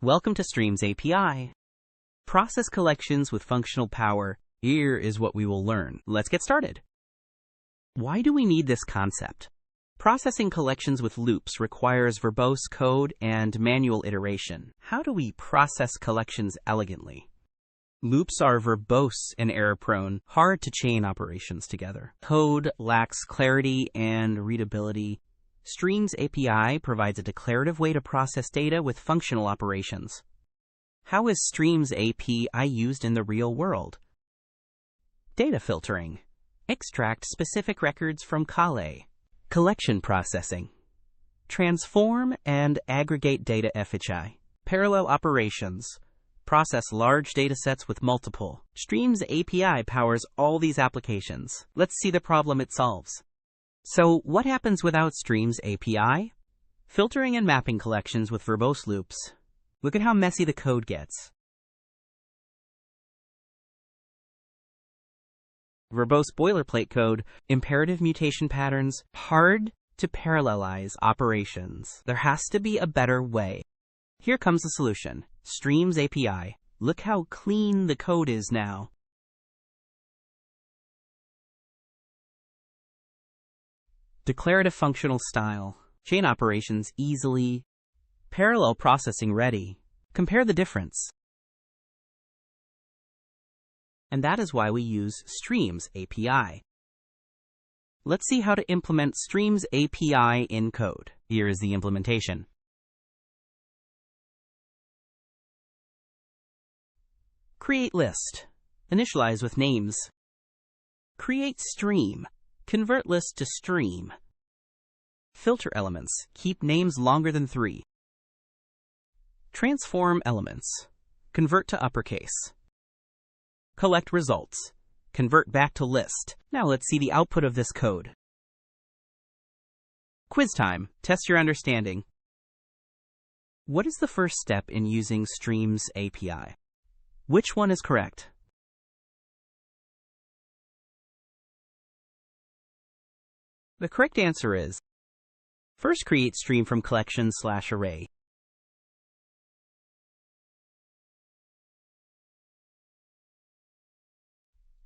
Welcome to streamsapi. Process collections with functional power. Here is what we will learn. Let's get started. Why do we need this concept? Processing collections with loops requires verbose code and manual iteration. How do we process collections elegantly? Loops are verbose and error-prone, hard to chain operations together. Code lacks clarity and readability. streamsapi provides a declarative way to process data with functional operations. How is streamsapi used in the real world? Data filtering. Extract specific records from Kale. Collection processing. Transform and aggregate data FHI. Parallel operations. Process large datasets with multiple. streamsapi powers all these applications. Let's see the problem it solves. So, what happens without streamsapi? Filtering and mapping collections with verbose loops. Look at how messy the code gets. Verbose boilerplate code, imperative mutation patterns, hard to parallelize operations. There has to be a better way. Here comes the solution. streamsapi. Look how clean the code is now. Declarative functional style. Chain operations easily. Parallel processing ready. Compare the difference. And that is why we use streamsapi. Let's see how to implement streamsapi in code. Here is the implementation. Create list. Initialize with names. Create stream. Convert list to stream. Filter elements. Keep names longer than 3. Transform elements. Convert to uppercase. Collect results. Convert back to list. Now let's see the output of this code. Quiz time. Test your understanding. What is the first step in using streamsapi? Which one is correct? The correct answer is, first create stream from collection/array.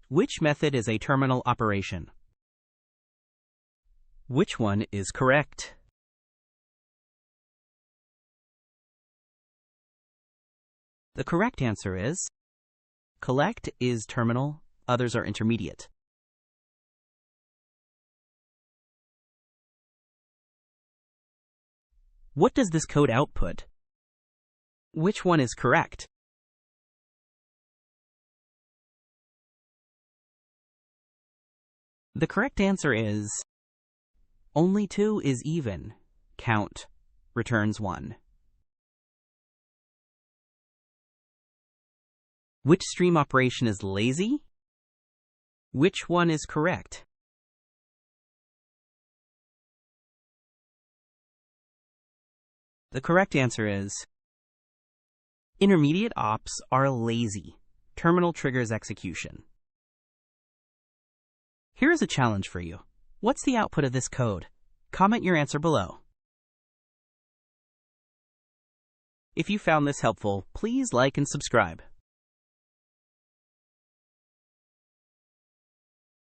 Which method is a terminal operation? Which one is correct? The correct answer is, collect is terminal, others are intermediate. What does this code output? Which one is correct? The correct answer is, only 2 is even. Count returns 1. Which stream operation is lazy? Which one is correct? The correct answer is, intermediate ops are lazy. Terminal triggers execution. Here is a challenge for you. What's the output of this code? Comment your answer below. If you found this helpful, please like and subscribe.